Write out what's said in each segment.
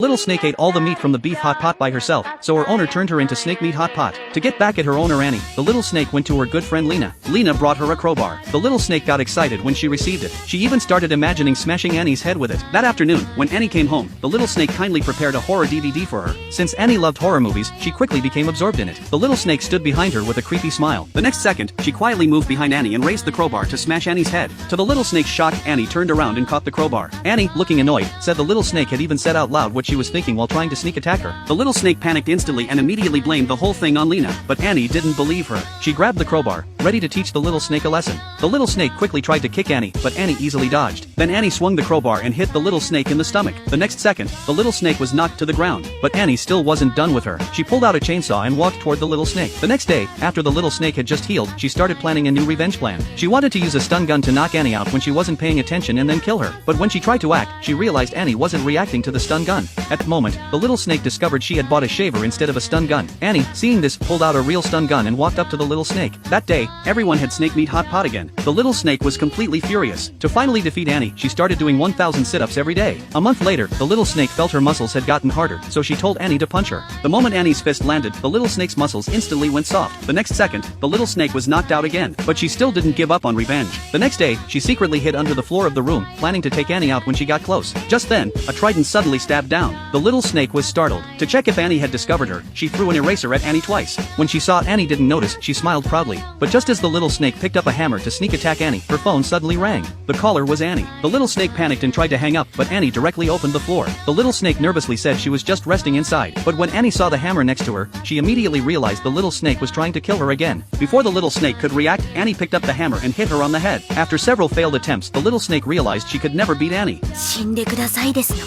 Little Snake ate all the meat from the beef hot pot by herself, so her owner turned her into Snake Meat Hot Pot. To get back at her owner Annie, the little snake went to her good friend Lena. Lena brought her a crowbar. The little snake got excited when she received it. She even started imagining smashing Annie's head with it. That afternoon, when Annie came home, the little snake kindly prepared a horror DVD for her. Since Annie loved horror movies, she quickly became absorbed in it. The little snake stood behind her with a creepy smile. The next second, she quietly moved behind Annie and raised the crowbar to smash Annie's head. To the little snake's shock, Annie turned around and caught the crowbar. Annie, looking annoyed, said the little snake had even said out loud what she was thinking while trying to sneak attack her. The little snake panicked instantly and immediately blamed the whole thing on Lena, but Annie didn't believe her. She grabbed the crowbar, ready to teach the little snake a lesson. The little snake quickly tried to kick Annie, but Annie easily dodged. Then Annie swung the crowbar and hit the little snake in the stomach. The next second, the little snake was knocked to the ground, but Annie still wasn't done with her. She pulled out a chainsaw and walked toward the little snake. The next day, after the little snake had just healed, she started planning a new revenge plan. She wanted to use a stun gun to knock Annie out when she wasn't paying attention and then kill her. But when she tried to act, she realized Annie wasn't reacting to the stun gun. At that moment, the little snake discovered she had bought a shaver instead of a stun gun. Annie, seeing this, pulled out a real stun gun and walked up to the little snake. That day, everyone had Snake Meat Hot Pot again. The little snake was completely furious. To finally defeat Annie, she started doing 1,000 sit-ups every day. A month later, the little snake felt her muscles had gotten harder, so she told Annie to punch her. The moment Annie's fist landed, the little snake's muscles instantly went soft. The next second, the little snake was knocked out again, but she still didn't give up on revenge. The next day, she secretly hid under the floor of the room, planning to take Annie out when she got close. Just then, a trident suddenly stabbed down. The little snake was startled. To check if Annie had discovered her, she threw an eraser at Annie twice. When she saw Annie didn't notice, she smiled proudly. But just as the little snake picked up a hammer to sneak attack Annie, her phone suddenly rang. The caller was Annie. The little snake panicked and tried to hang up, but Annie directly opened the floor. The little snake nervously said she was just resting inside. But when Annie saw the hammer next to her, she immediately realized the little snake was trying to kill her again. Before the little snake could react, Annie picked up the hammer and hit her on the head. After several failed attempts, the little snake realized she could never beat Annie. 死んでくださいですの。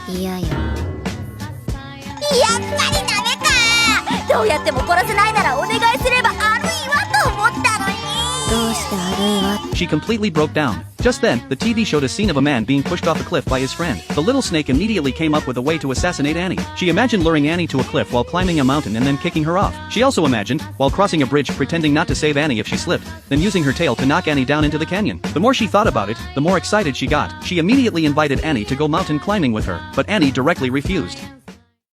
いやよ。やっぱりダメか。どうやっても殺せないならお願いすればあるいはと思ったのに。どうしてあるいは。She completely broke down. Just then, the TV showed a scene of a man being pushed off a cliff by his friend. The little snake immediately came up with a way to assassinate Annie. She imagined luring Annie to a cliff while climbing a mountain and then kicking her off. She also imagined, while crossing a bridge, pretending not to save Annie if she slipped, then using her tail to knock Annie down into the canyon. The more she thought about it, the more excited she got. She immediately invited Annie to go mountain climbing with her, but Annie directly refused.